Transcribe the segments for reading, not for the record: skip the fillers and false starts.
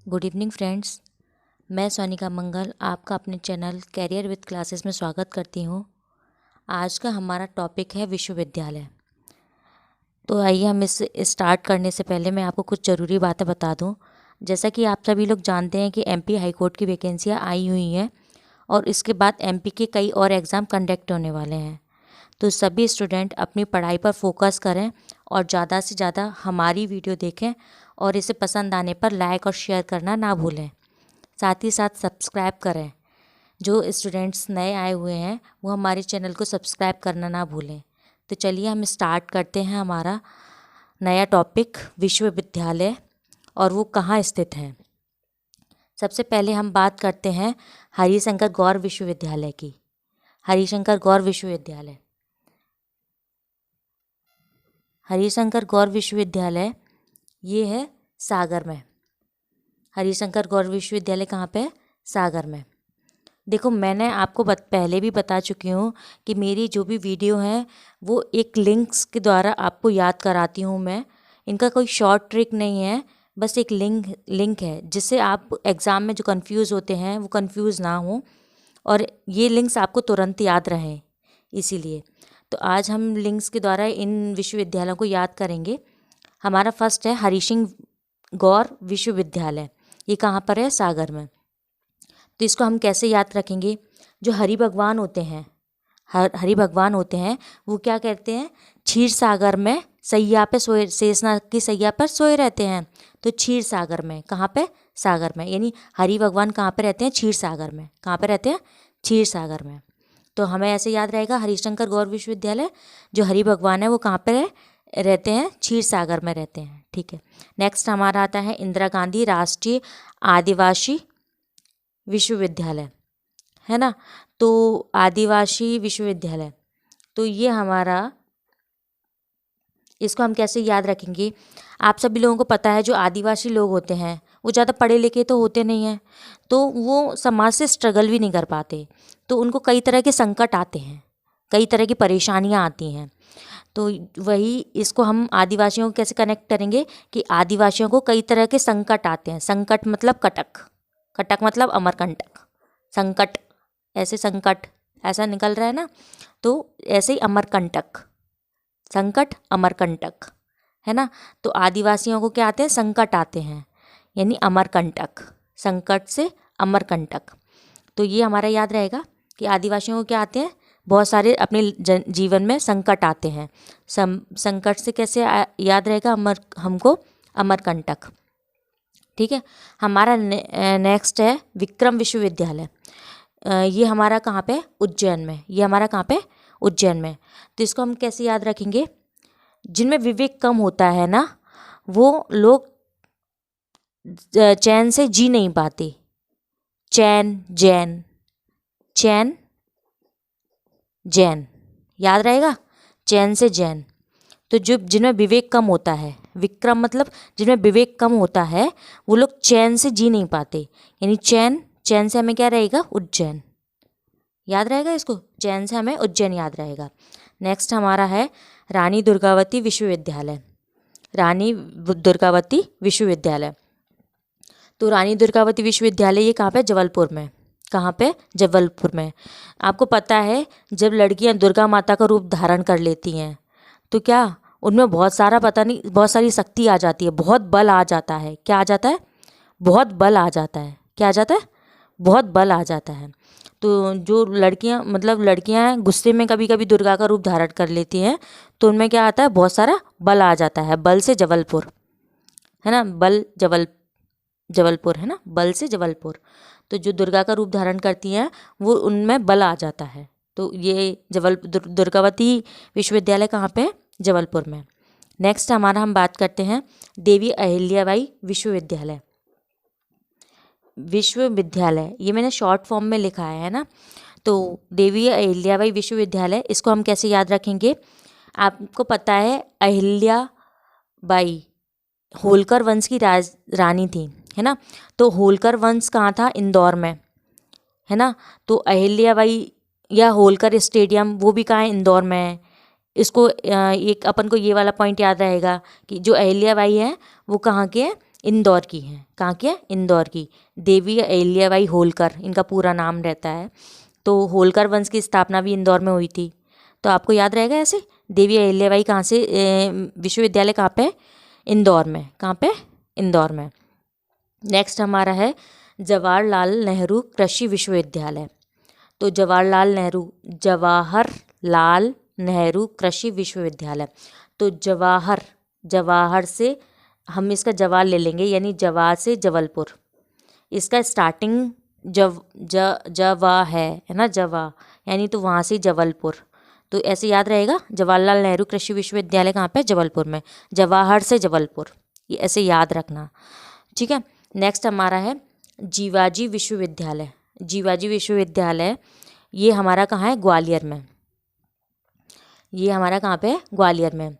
Good evening friends. मैं सोनिका मंगल आपका अपने चैनल कैरियर विद क्लासेस में स्वागत करती हूँ। आज का हमारा टॉपिक है विश्वविद्यालय। तो आइए हम इस स्टार्ट करने से पहले मैं आपको कुछ ज़रूरी बातें बता दूँ। जैसा कि आप सभी लोग जानते हैं कि एमपी हाई कोर्ट की वैकेंसियाँ आई हुई हैं और इसके बाद एमपी के कई और एग्ज़ाम कंडक्ट होने वाले हैं। तो सभी स्टूडेंट अपनी पढ़ाई पर फोकस करें और ज़्यादा से ज़्यादा हमारी वीडियो देखें और इसे पसंद आने पर लाइक और शेयर करना ना भूलें। साथ ही साथ सब्सक्राइब करें। जो स्टूडेंट्स नए आए हुए हैं वो हमारे चैनल को सब्सक्राइब करना ना भूलें। तो चलिए हम स्टार्ट करते हैं हमारा नया टॉपिक विश्वविद्यालय और वो कहाँ स्थित है। सबसे पहले हम बात करते हैं हरिशंकर गौर विश्वविद्यालय की। हरिशंकर गौर विश्वविद्यालय ये है सागर में। हरिशंकर गौर विश्वविद्यालय कहाँ पे है? सागर में। देखो, मैंने आपको पहले भी बता चुकी हूँ कि मेरी जो भी वीडियो है वो एक लिंक्स के द्वारा आपको याद कराती हूँ मैं। इनका कोई शॉर्ट ट्रिक नहीं है, बस एक लिंक है जिससे आप एग्ज़ाम में जो कंफ्यूज होते हैं वो कंफ्यूज ना हो और ये लिंक्स आपको तुरंत याद रहें। इसीलिए तो आज हम लिंक्स के द्वारा इन विश्वविद्यालयों को याद करेंगे। हमारा फर्स्ट है हरिशंकर गौर विश्वविद्यालय। ये कहाँ पर है? सागर में। तो इसको हम कैसे याद रखेंगे? जो हरि भगवान होते हैं वो क्या कहते हैं? क्षीर सागर में सैया पे सोए, शेषनाग की सैया पर सोए रहते हैं। तो क्षीर सागर में, कहाँ पे? सागर में। यानी हरि भगवान कहाँ पे रहते हैं? क्षीर सागर में। कहाँ पे रहते हैं? क्षीर सागर में। तो हमें ऐसे याद रहेगा हरिशंकर गौर विश्वविद्यालय, जो हरि भगवान है वो कहाँ पे रहते हैं? क्षीर सागर में रहते हैं। ठीक है। नेक्स्ट हमारा आता है इंदिरा गांधी राष्ट्रीय आदिवासी विश्वविद्यालय, है ना। तो आदिवासी विश्वविद्यालय, तो ये हमारा, इसको हम कैसे याद रखेंगे? आप सभी लोगों को पता है जो आदिवासी लोग होते हैं वो ज़्यादा पढ़े लिखे तो होते नहीं हैं, तो वो समाज से स्ट्रगल भी नहीं कर पाते। तो उनको कई तरह के संकट आते हैं, कई तरह की परेशानियाँ आती हैं। तो वही इसको हम आदिवासियों को कैसे कनेक्ट करेंगे कि आदिवासियों को कई तरह के संकट आते हैं। संकट मतलब कटक, कटक मतलब अमरकंटक। संकट, ऐसे संकट ऐसा निकल रहा है ना, तो ऐसे ही अमरकंटक, संकट अमरकंटक, है ना। तो आदिवासियों को क्या आते हैं? संकट आते हैं, यानी अमरकंटक, संकट से अमरकंटक। तो ये हमारा याद रहेगा कि आदिवासियों को क्या आते हैं? बहुत सारे अपने जीवन में संकट आते हैं। संकट से कैसे याद रहेगा हमको? अमरकंटक। ठीक है। हमारा नेक्स्ट है विक्रम विश्वविद्यालय। ये हमारा कहाँ पे? उज्जैन में। ये हमारा कहाँ पे? उज्जैन में। तो इसको हम कैसे याद रखेंगे? जिनमें विवेक कम होता है ना, वो लोग चैन से जी नहीं पाते। चैन, जैन, चैन, जैन, याद रहेगा? चैन से जैन। तो जो जिनमें विवेक कम होता है, विक्रम मतलब जिनमें विवेक कम होता है, वो लोग चैन से जी नहीं पाते। यानी चैन, चैन से हमें क्या रहेगा? उज्जैन। याद रहेगा इसको? चैन से हमें उज्जैन याद रहेगा। नेक्स्ट हमारा है रानी दुर्गावती विश्वविद्यालय। रानी दुर्गावती विश्वविद्यालय, तो रानी दुर्गावती विश्वविद्यालय ये कहाँ पे? जबलपुर में। कहाँ पे? जबलपुर में। आपको पता है जब लड़कियां दुर्गा माता का रूप धारण कर लेती हैं तो क्या उनमें बहुत सारा, पता नहीं, बहुत सारी शक्ति आ जाती है, बहुत बल आ जाता है। क्या आ जाता है? बहुत बल आ जाता है। क्या आ जाता है? बहुत बल आ जाता है। तो जो लड़कियां, मतलब लड़कियां गुस्से में कभी कभी दुर्गा का रूप धारण कर लेती हैं, तो उनमें क्या आता है? बहुत सारा बल आ जाता है। बल से जबलपुर, है ना। जबलपुर, है ना। बल से जबलपुर। तो जो दुर्गा का रूप धारण करती हैं वो उनमें बल आ जाता है। तो ये दुर्गावती विश्वविद्यालय कहाँ पे है? जबलपुर में। नेक्स्ट हमारा हम बात करते हैं देवी अहिल्याबाई विश्वविद्यालय। ये मैंने शॉर्ट फॉर्म में लिखा है ना। तो देवी अहिल्याबाई विश्वविद्यालय, इसको हम कैसे याद रखेंगे? आपको पता है अहिल्याबाई होलकर वंश की रानी थी, है ना। तो होलकर वंश कहाँ था? इंदौर में, है ना। तो अहिल्याबाई या होलकर स्टेडियम वो भी कहाँ है? इंदौर में है। इसको एक अपन को ये वाला पॉइंट याद रहेगा कि जो अहिल्याबाई है वो कहाँ के हैं? इंदौर की हैं। कहाँ की है? इंदौर की। देवी अहिल्याबाई होलकर इनका पूरा नाम रहता है। तो होलकर वंश की स्थापना भी इंदौर में हुई थी। तो आपको याद रहेगा ऐसे। देवी अहिल्याबाई कहाँ से, विश्वविद्यालय कहाँ पे? इंदौर में। कहाँ पे? इंदौर में। नेक्स्ट हमारा है जवाहरलाल नेहरू कृषि विश्वविद्यालय। तो जवाहरलाल नेहरू कृषि विश्वविद्यालय। तो जवाहर से हम इसका जवार ले लेंगे, यानी जवार से जबलपुर। इसका स्टार्टिंग जवा है ना, जवा यानी तो वहाँ से जबलपुर। तो ऐसे याद रहेगा, जवाहरलाल नेहरू कृषि विश्वविद्यालय कहाँ पे? जबलपुर में। जवाहर से जबलपुर, ये ऐसे याद रखना, ठीक है। नेक्स्ट हमारा है जीवाजी विश्वविद्यालय। जीवाजी विश्वविद्यालय ये हमारा कहाँ है? ग्वालियर में। ये हमारा कहाँ पे है? ग्वालियर में।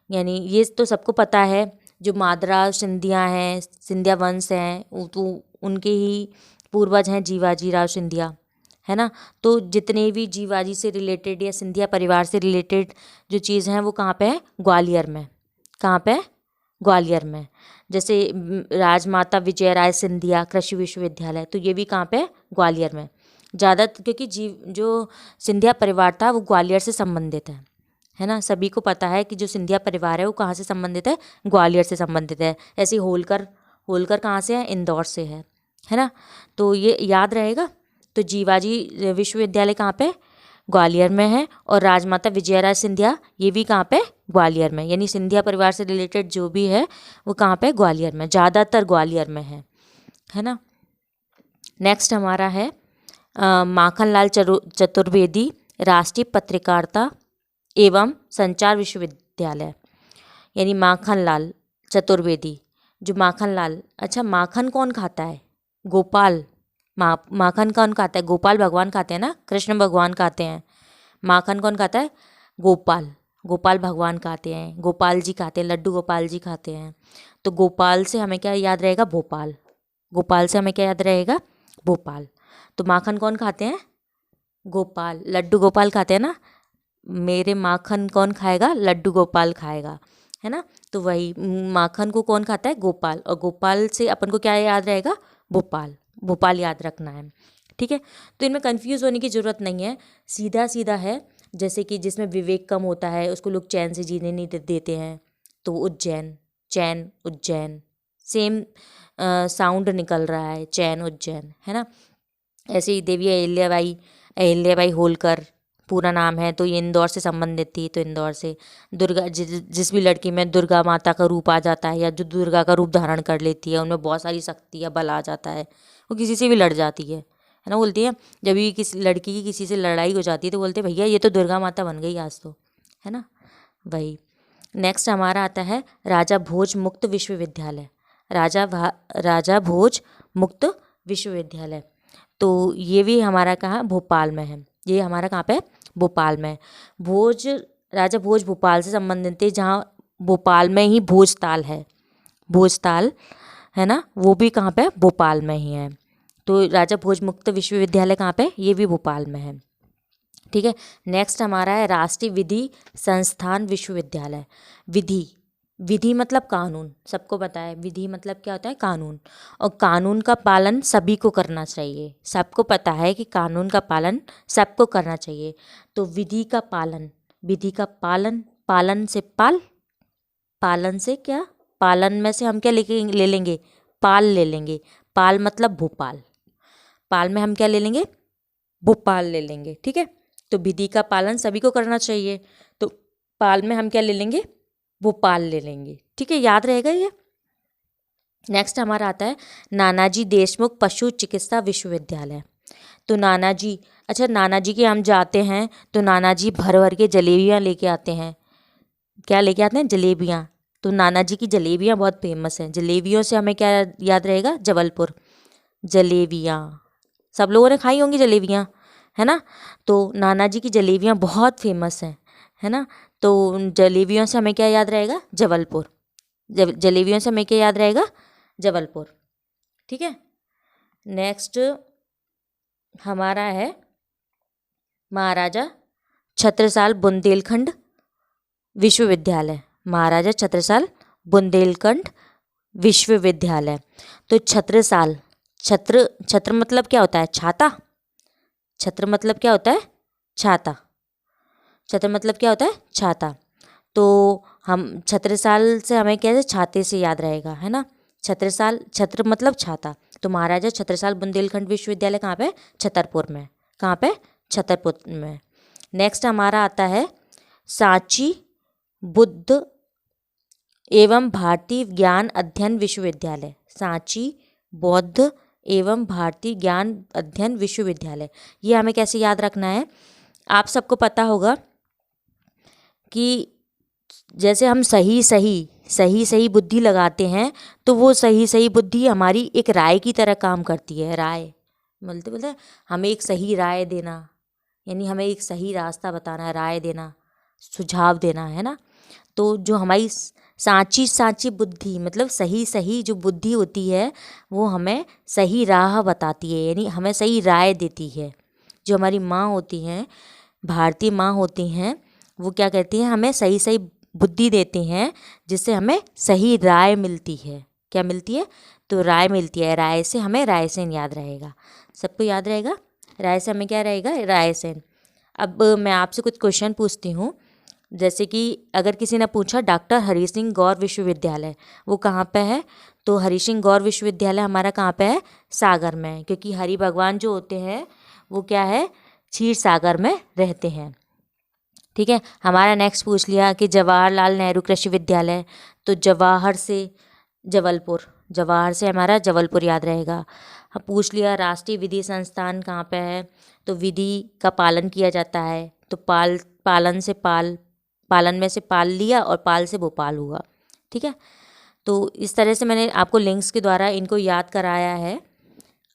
यानी ये तो सबको पता है, जो मादरा सिंधिया हैं, सिंधिया वंश हैं, तो उनके ही पूर्वज हैं जीवाजी राव सिंधिया, है ना। तो जितने भी जीवाजी से रिलेटेड या सिंधिया परिवार से रिलेटेड जो चीज़ हैं वो कहाँ पे है? ग्वालियर में। कहाँ पे? ग्वालियर में। जैसे राजमाता विजय राय सिंधिया कृषि विश्वविद्यालय, तो ये भी कहाँ पे? ग्वालियर में। ज़्यादा क्योंकि जो सिंधिया परिवार था वो ग्वालियर से संबंधित है ना। सभी को पता है कि जो सिंधिया परिवार है वो कहाँ से संबंधित है? ग्वालियर से संबंधित है। ऐसे होलकर कहाँ से है? इंदौर से है ना। तो ये याद रहेगा। तो जीवाजी विश्वविद्यालय कहाँ पे? ग्वालियर में है। और राजमाता विजयराय सिंधिया ये भी कहाँ पे? ग्वालियर में। यानी सिंधिया परिवार से रिलेटेड जो भी है वो कहाँ पे? ग्वालियर में, ज़्यादातर ग्वालियर में है ना। नेक्स्ट हमारा है माखनलाल चतुर्वेदी राष्ट्रीय पत्रकारिता एवं संचार विश्वविद्यालय। यानी माखनलाल चतुर्वेदी, जो माखनलाल, अच्छा माखन कौन खाता है? गोपाल। माखन कौन खाता है? गोपाल भगवान खाते हैं ना, कृष्ण भगवान खाते हैं। माखन कौन खाता है? गोपाल भगवान खाते हैं, गोपाल जी खाते हैं, लड्डू गोपाल जी खाते हैं। तो गोपाल से हमें क्या याद रहेगा? भोपाल। गोपाल से हमें क्या याद रहेगा? भोपाल। तो माखन कौन खाते हैं? गोपाल। लड्डू गोपाल खाते हैं ना, मेरे माखन कौन खाएगा? लड्डू गोपाल खाएगा, है ना। तो वही माखन को कौन खाता है? गोपाल। और गोपाल से अपन को क्या याद रहेगा? भोपाल याद रखना है, ठीक है। तो इनमें कंफ्यूज होने की ज़रूरत नहीं है, सीधा सीधा है। जैसे कि जिसमें विवेक कम होता है उसको लोग चैन से जीने नहीं देते हैं, तो उज्जैन सेम साउंड निकल रहा है, चैन उज्जैन, है ना। ऐसे ही देवी अहिल्याबाई होलकर पूरा नाम है, तो ये इंदौर से संबंधित थी। तो इंदौर से दुर्गा, जिस भी लड़की में दुर्गा माता का रूप आ जाता है या जो दुर्गा का रूप धारण कर लेती है, उनमें बहुत सारी शक्ति या बल आ जाता है, वो किसी से भी लड़ जाती है ना। बोलती है जब भी किसी लड़की की किसी से लड़ाई हो जाती है तो बोलते हैं भैया ये तो दुर्गा माता बन गई आज तो, है ना। वही नेक्स्ट हमारा आता है राजा भोज मुक्त विश्वविद्यालय। राजा भोज मुक्त विश्वविद्यालय, तो ये भी हमारा कहाँ? भोपाल में है। ये हमारा कहाँ पे? भोपाल में। राजा भोज भोपाल से संबंधित थे, जहाँ भोपाल में ही भोजताल है ना, वो भी कहाँ पे? भोपाल में ही है। तो राजा भोज मुक्त विश्वविद्यालय कहाँ पे? ये भी भोपाल में है, ठीक है। नेक्स्ट हमारा है राष्ट्रीय विधि संस्थान विश्वविद्यालय। विधि मतलब कानून, सबको पता है विधि मतलब क्या होता है? कानून। और कानून का पालन सभी को करना चाहिए, सबको पता है कि कानून का पालन सबको करना चाहिए। तो विधि का पालन, पालन से पालन से क्या? पालन में से हम क्या ले लेंगे? पाल ले लेंगे। पाल मतलब भोपाल। पाल में हम क्या ले लेंगे? भोपाल ले लेंगे, ठीक है। तो विधि का पालन सभी को करना चाहिए, तो पाल में हम क्या ले लेंगे? भोपाल ले लेंगे, ठीक है। याद रहेगा ये। नेक्स्ट हमारा आता है नानाजी देशमुख पशु चिकित्सा विश्वविद्यालय। तो नानाजी के हम जाते हैं तो नानाजी भर भर के जलेबियाँ लेके आते हैं। क्या लेके आते हैं? जलेबियाँ। तो नानाजी की जलेबियाँ बहुत फेमस हैं। जलेबियों से हमें क्या याद रहेगा? जबलपुर। जलेबियाँ सब लोगों ने खाई होंगी जलेबियाँ, है ना। तो नानाजी की जलेबियाँ बहुत फेमस हैं, है ना। तो जलेबियों से हमें क्या याद रहेगा? जबलपुर। जलेबियों से हमें क्या याद रहेगा? जबलपुर, ठीक है। नेक्स्ट हमारा है महाराजा छत्रसाल बुंदेलखंड विश्वविद्यालय। महाराजा छत्रसाल बुंदेलखंड विश्वविद्यालय। तो छत्रसाल, छत्र मतलब क्या होता है? छाता। छत्र मतलब क्या होता है? छाता। छत्र मतलब क्या होता है? छाता। तो हम छत्रसाल से हमें कैसे छाते से याद रहेगा, है ना। छत्रसाल, छत्र मतलब छाता। तो महाराजा छत्रसाल बुंदेलखंड विश्वविद्यालय कहाँ पे? छतरपुर में। कहाँ पे? छतरपुर में। नेक्स्ट हमारा आता है सांची बुद्ध एवं भारतीय ज्ञान अध्ययन विश्वविद्यालय। सांची बौद्ध एवं भारतीय ज्ञान अध्ययन विश्वविद्यालय। ये हमें कैसे याद रखना है? आप सबको पता होगा कि जैसे हम सही सही बुद्धि लगाते हैं तो वो सही सही बुद्धि हमारी एक राय की तरह काम करती है। राय बोलते हमें एक सही राय देना, यानी हमें एक सही रास्ता बताना, राय देना, सुझाव देना, है ना। तो जो हमारी सांची बुद्धि मतलब सही जो बुद्धि होती है वो हमें सही राह बताती है, यानी हमें सही राय देती है। जो हमारी माँ होती हैं, भारतीय माँ होती हैं, वो क्या कहती हैं? हमें सही बुद्धि देती हैं जिससे हमें सही राय मिलती है। क्या मिलती है? तो राय मिलती है। राय से हमें रायसेन याद रहेगा। सबको याद रहेगा राय से हमें क्या रहेगा? रायसेन। अब मैं आपसे कुछ क्वेश्चन पूछती हूँ। जैसे कि अगर किसी ने पूछा डॉक्टर हरी सिंह गौर विश्वविद्यालय वो कहाँ पे है? तो हरी सिंह गौर विश्वविद्यालय हमारा कहाँ पे है? सागर में, क्योंकि हरि भगवान जो होते हैं वो क्या है? क्षीर सागर में रहते हैं। ठीक है। हमारा नेक्स्ट पूछ लिया कि जवाहरलाल नेहरू कृषि विद्यालय। तो जवाहर से जबलपुर, जवाहर से हमारा जबलपुर याद रहेगा। हम पूछ लिया राष्ट्रीय विधि संस्थान कहाँ पे है? तो विधि का पालन किया जाता है। तो पालन में से पाल लिया और पाल से भोपाल हुआ। ठीक है। तो इस तरह से मैंने आपको लिंक्स के द्वारा इनको याद कराया है।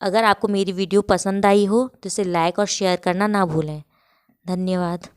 अगर आपको मेरी वीडियो पसंद आई हो तो इसे लाइक और शेयर करना ना भूलें। धन्यवाद।